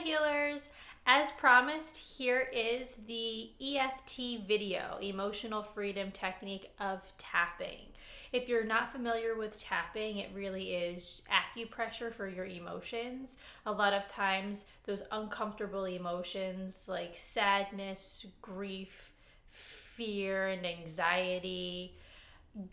Hi healers! As promised, here is the EFT video, Emotional Freedom Technique of Tapping. If you're not familiar with tapping, it really is acupressure for your emotions. A lot of times those uncomfortable emotions like sadness, grief, fear, and anxiety,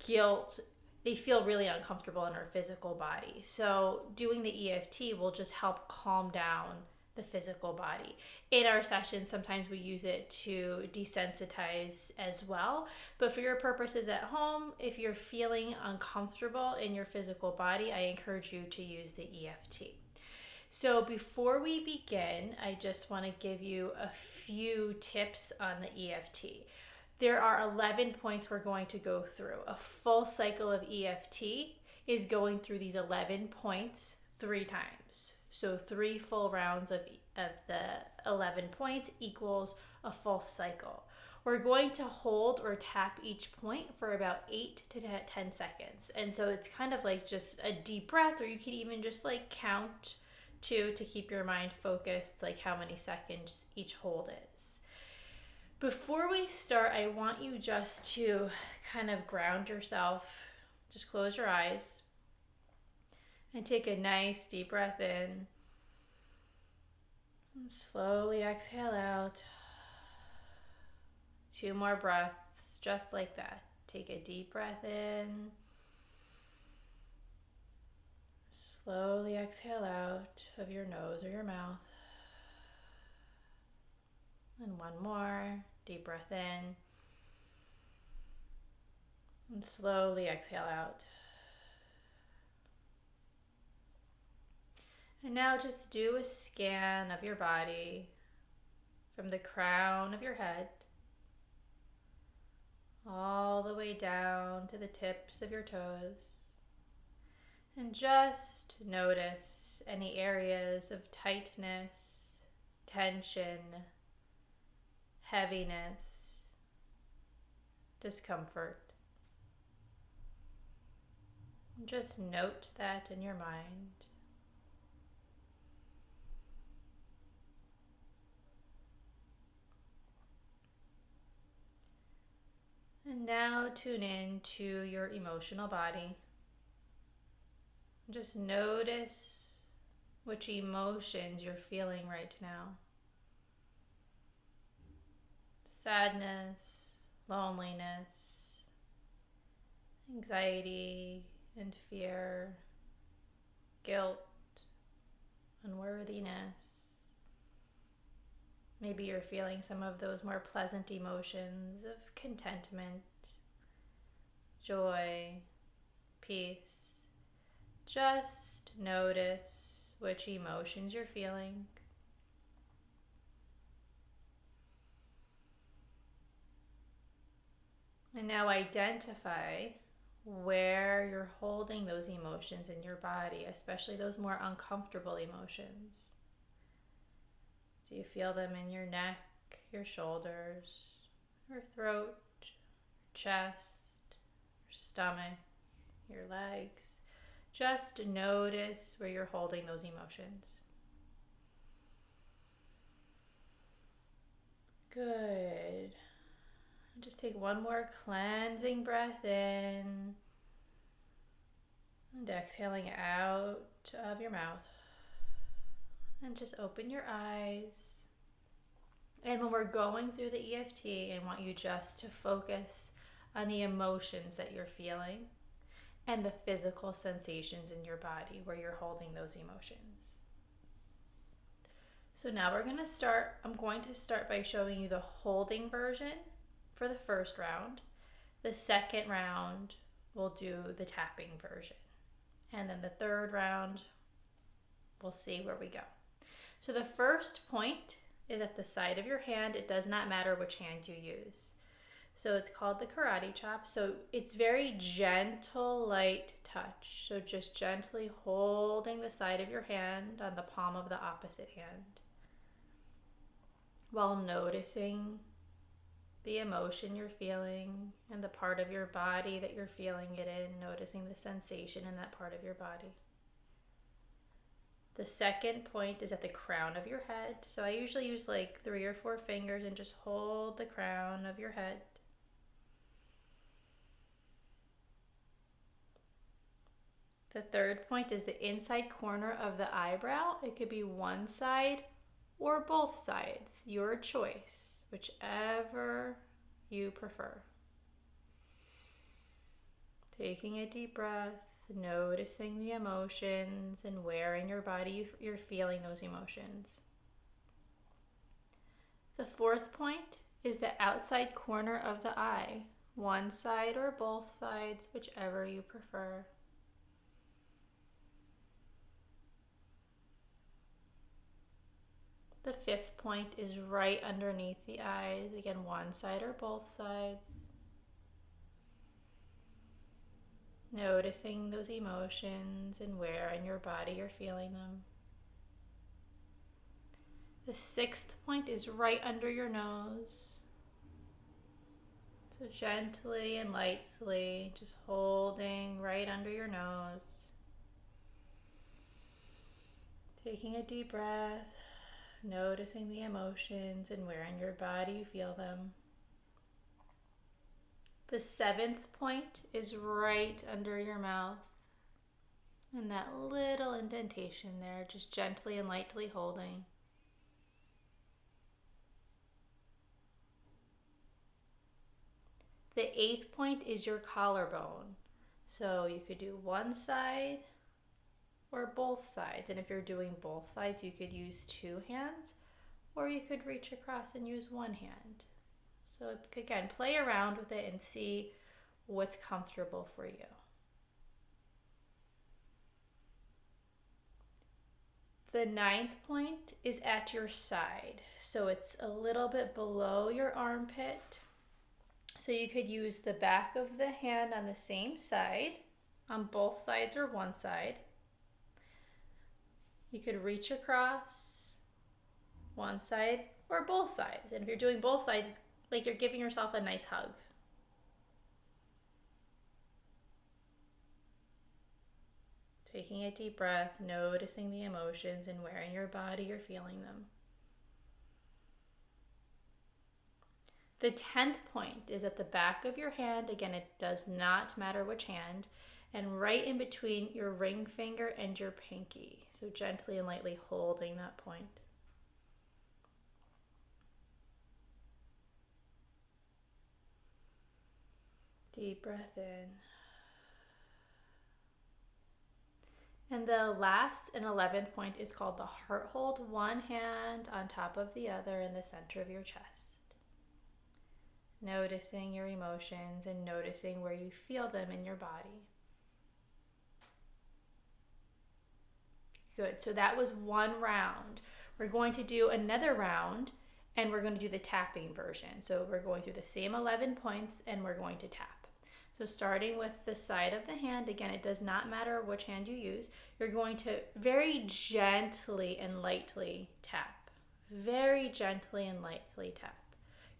guilt, they feel really uncomfortable in our physical body. So doing the EFT will just help calm down the physical body. In our sessions, sometimes we use it to desensitize as well. But for your purposes at home, if you're feeling uncomfortable in your physical body, I encourage you to use the EFT. So before we begin, I just want to give you a few tips on the EFT. There are 11 points we're going to go through. A full cycle of EFT is going through these 11 points 3 times. So 3 full rounds of the 11 points equals a full cycle. We're going to hold or tap each point for about 8 to 10 seconds. And so it's kind of like just a deep breath, or you could even just like count 2 to keep your mind focused, like how many seconds each hold is. Before we start, I want you just to kind of ground yourself. Just close your eyes and take a nice deep breath in. And slowly exhale out. 2 more breaths, just like that. Take a deep breath in. Slowly exhale out of your nose or your mouth. And 1 more. Deep breath in. And slowly exhale out. And now just do a scan of your body from the crown of your head all the way down to the tips of your toes. And just notice any areas of tightness, tension, heaviness, discomfort. Just note that in your mind. And now tune in to your emotional body. Just notice which emotions you're feeling right now. Sadness, loneliness, anxiety and fear, guilt, unworthiness. Maybe you're feeling some of those more pleasant emotions of contentment, joy, peace. Just notice which emotions you're feeling. And now identify where you're holding those emotions in your body, especially those more uncomfortable emotions. Do you feel them in your neck, your shoulders, your throat, your chest, your stomach, your legs? Just notice where you're holding those emotions. Good. Just take 1 more cleansing breath in and exhaling out of your mouth. And just open your eyes. And when we're going through the EFT, I want you just to focus on the emotions that you're feeling and the physical sensations in your body where you're holding those emotions. So now we're going to start. I'm going to start by showing you the holding version for the first round. The second round, we'll do the tapping version. And then the third round, we'll see where we go. So the first point is at the side of your hand. It does not matter which hand you use. So it's called the karate chop. So it's very gentle, light touch. So just gently holding the side of your hand on the palm of the opposite hand while noticing the emotion you're feeling and the part of your body that you're feeling it in, noticing the sensation in that part of your body. The second point is at the crown of your head. So I usually use like 3 or 4 fingers and just hold the crown of your head. The third point is the inside corner of the eyebrow. It could be one side or both sides, your choice, whichever you prefer. Taking a deep breath, noticing the emotions and where in your body you're feeling those emotions. The fourth point is the outside corner of the eye, one side or both sides, whichever you prefer. The fifth point is right underneath the eyes, again, one side or both sides. Noticing those emotions and where in your body you're feeling them. The sixth point is right under your nose. So gently and lightly, just holding right under your nose. Taking a deep breath, noticing the emotions and where in your body you feel them. The seventh point is right under your mouth. And that little indentation there, just gently and lightly holding. The eighth point is your collarbone. So you could do one side or both sides. And if you're doing both sides, you could use 2 hands, or you could reach across and use 1 hand. So again, play around with it and see what's comfortable for you. The ninth point is at your side. So it's a little bit below your armpit. So you could use the back of the hand on the same side, on both sides or one side. You could reach across one side or both sides. And if you're doing both sides, it's like you're giving yourself a nice hug. Taking a deep breath, noticing the emotions and where in your body you're feeling them. The 10th point is at the back of your hand. Again, it does not matter which hand. And right in between your ring finger and your pinky. So gently and lightly holding that point. Deep breath in. And the last and 11th point is called the heart hold. One hand on top of the other in the center of your chest. Noticing your emotions and noticing where you feel them in your body. Good, so that was one round. We're going to do another round and we're going to do the tapping version. So we're going through the same 11 points and we're going to tap. So starting with the side of the hand, again, it does not matter which hand you use. You're going to very gently and lightly tap. Very gently and lightly tap.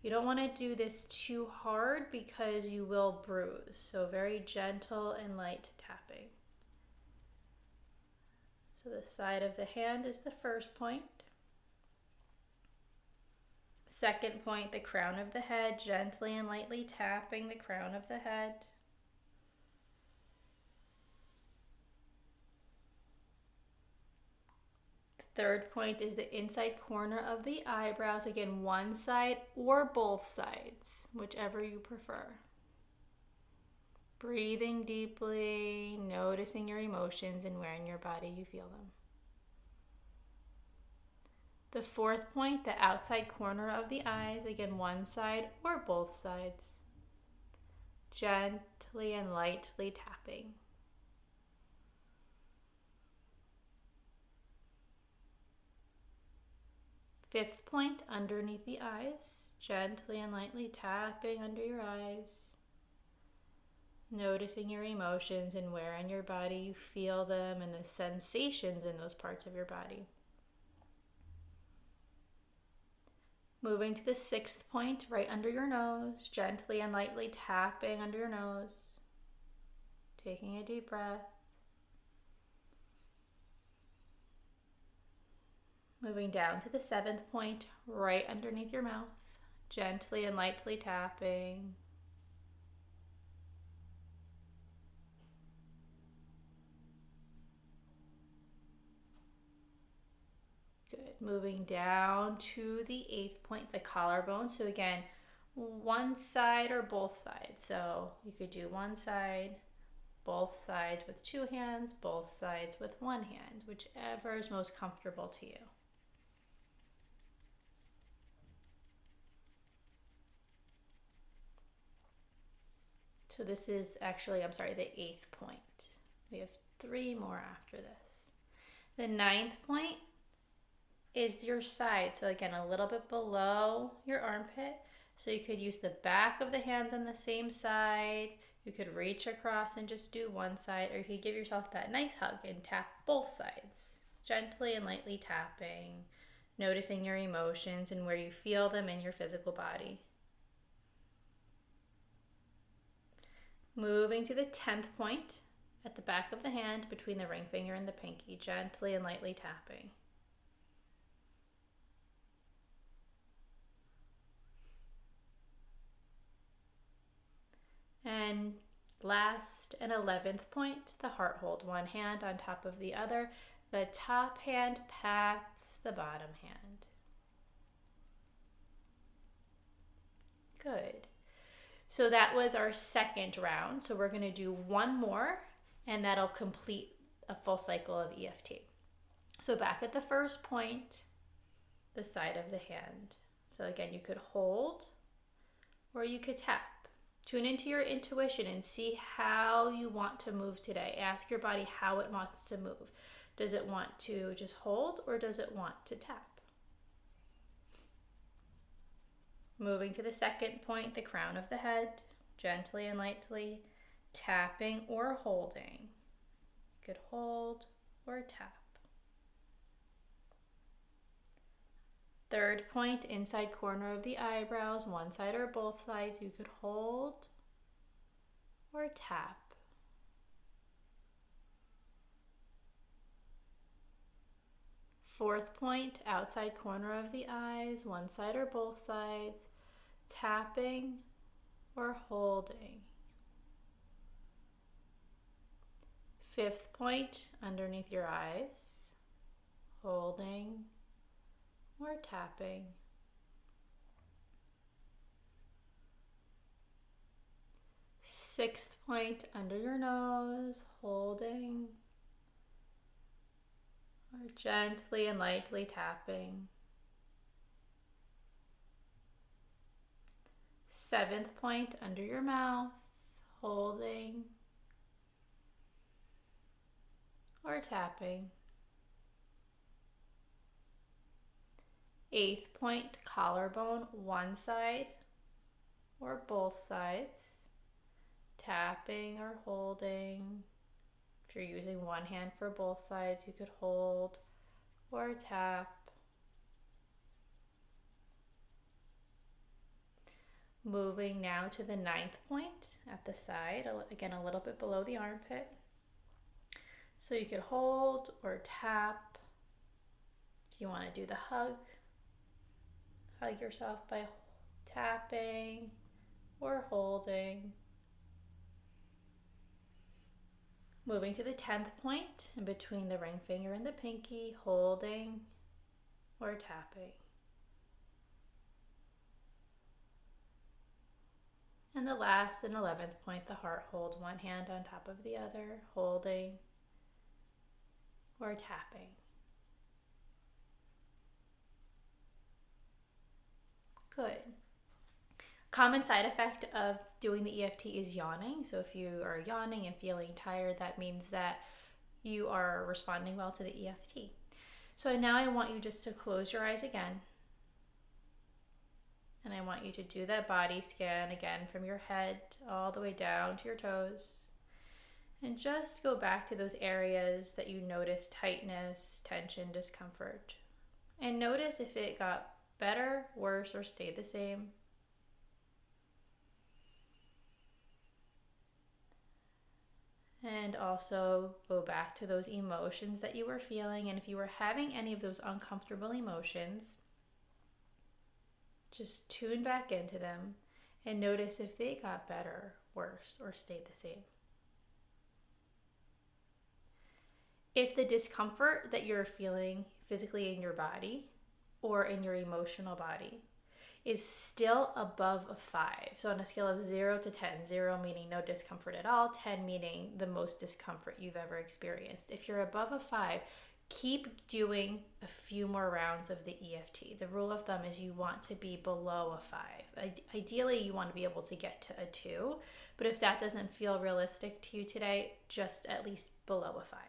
You don't want to do this too hard because you will bruise. So very gentle and light tapping. So the side of the hand is the first point. Second point, the crown of the head, gently and lightly tapping the crown of the head. The third point is the inside corner of the eyebrows, again, one side or both sides, whichever you prefer. Breathing deeply, noticing your emotions and where in your body you feel them. The fourth point, the outside corner of the eyes, again, one side or both sides. Gently and lightly tapping. Fifth point, underneath the eyes, gently and lightly tapping under your eyes. Noticing your emotions and where in your body you feel them and the sensations in those parts of your body. Moving to the sixth point, right under your nose, gently and lightly tapping under your nose. Taking a deep breath. Moving down to the 7th point, right underneath your mouth, gently and lightly tapping. Good. Moving down to the 8th point, the collarbone. So again, one side or both sides. So you could do one side, both sides with 2 hands, both sides with 1 hand, whichever is most comfortable to you. So this is actually, the 8th point. We have 3 more after this. The 9th point is your side. So again, a little bit below your armpit. So you could use the back of the hands on the same side. You could reach across and just do one side, or you could give yourself that nice hug and tap both sides, gently and lightly tapping, noticing your emotions and where you feel them in your physical body. Moving to the 10th point, at the back of the hand between the ring finger and the pinky, gently and lightly tapping. And last and 11th point, the heart hold. One hand on top of the other. The top hand pats the bottom hand. Good. So that was our second round. So we're going to do one more, and that'll complete a full cycle of EFT. So back at the first point, the side of the hand. So again, you could hold or you could tap. Tune into your intuition and see how you want to move today. Ask your body how it wants to move. Does it want to just hold, or does it want to tap? Moving to the second point, the crown of the head, gently and lightly tapping or holding. You could hold or tap. Third point, inside corner of the eyebrows, one side or both sides, you could hold or tap. Fourth point, outside corner of the eyes, one side or both sides, tapping or holding. Fifth point, underneath your eyes, holding or tapping. Sixth point, under your nose, holding or gently and lightly tapping. Seventh point, under your mouth, holding or tapping. Eighth point, collarbone, one side or both sides, tapping or holding. If you're using one hand for both sides, you could hold or tap. Moving now to the 9th point at the side, again a little bit below the armpit. So you could hold or tap. If you want to do the hug yourself by tapping or holding. Moving to the 10th point, in between the ring finger and the pinky, holding or tapping. And the last and 11th point, the heart hold, one hand on top of the other, holding or tapping. Good. Common side effect of doing the EFT is yawning. So if you are yawning and feeling tired, that means that you are responding well to the EFT. So now I want you just to close your eyes again. And I want you to do that body scan again from your head all the way down to your toes. And just go back to those areas that you notice tightness, tension, discomfort. And notice if it got better, worse, or stayed the same. And also go back to those emotions that you were feeling. And if you were having any of those uncomfortable emotions, just tune back into them and notice if they got better, worse, or stayed the same. If the discomfort that you're feeling physically in your body or in your emotional body is still above a 5, so on a scale of 0 to 10, 0 meaning no discomfort at all, 10 meaning the most discomfort you've ever experienced. If you're above a 5, keep doing a few more rounds of the EFT. The rule of thumb is you want to be below a 5. Ideally, you want to be able to get to a 2, but if that doesn't feel realistic to you today, just at least below a 5.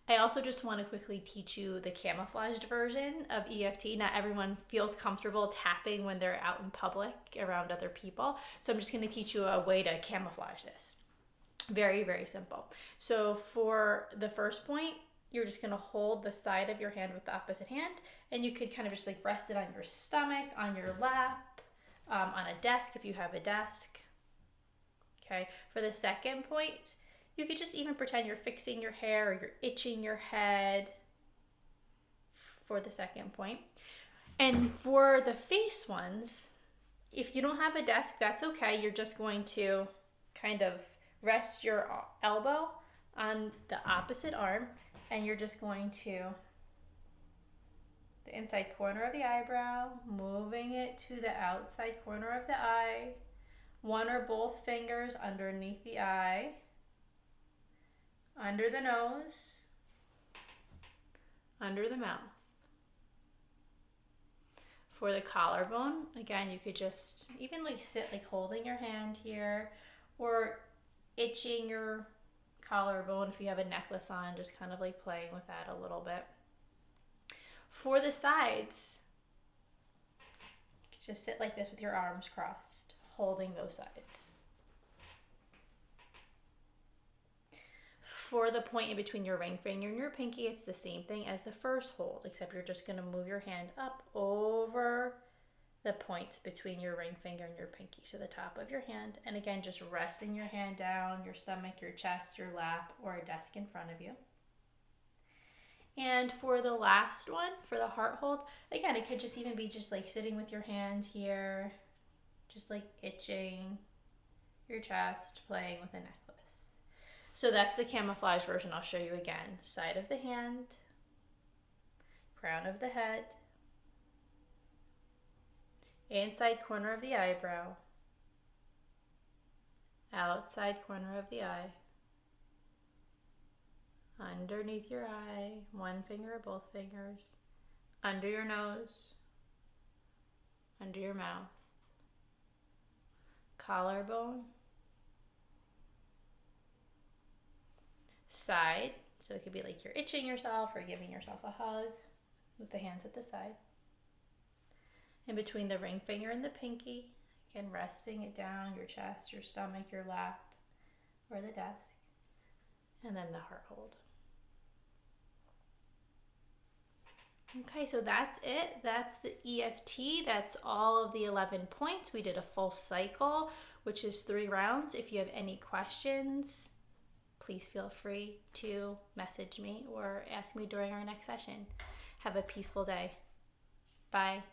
I also just want to quickly teach you the camouflaged version of EFT. Not everyone feels comfortable tapping when they're out in public around other people. So I'm just going to teach you a way to camouflage this. Very, very simple. So for the first point, you're just going to hold the side of your hand with the opposite hand, and you could kind of just like rest it on your stomach, on your lap, on a desk if you have a desk. Okay. For the second point, you could just even pretend you're fixing your hair or you're itching your head for the second point. And for the face ones, if you don't have a desk, that's okay. You're just going to kind of rest your elbow on the opposite arm, and you're just going to the inside corner of the eyebrow, moving it to the outside corner of the eye, one or both fingers underneath the eye, under the nose, under the mouth. For the collarbone, again, you could just even like sit like holding your hand here or itching your collarbone if you have a necklace on, just kind of like playing with that a little bit. For the sides, you could just sit like this with your arms crossed, holding those sides. For the point in between your ring finger and your pinky, it's the same thing as the first hold, except you're just going to move your hand up over the points between your ring finger and your pinky, so the top of your hand. And again, just resting your hand down, your stomach, your chest, your lap, or a desk in front of you. And for the last one, for the heart hold, again, it could just even be just like sitting with your hand here, just like itching your chest, playing with a necklace. So that's the camouflage version. I'll show you again. Side of the hand, crown of the head, inside corner of the eyebrow, outside corner of the eye, underneath your eye, one finger or both fingers, under your nose, under your mouth, collarbone, side, so it could be like you're itching yourself or giving yourself a hug with the hands at the side. In between the ring finger and the pinky, again, resting it down, your chest, your stomach, your lap, or the desk. And then the heart hold. Okay, so that's it. That's the EFT. That's all of the 11 points. We did a full cycle, which is 3 rounds. If you have any questions, please feel free to message me or ask me during our next session. Have a peaceful day. Bye.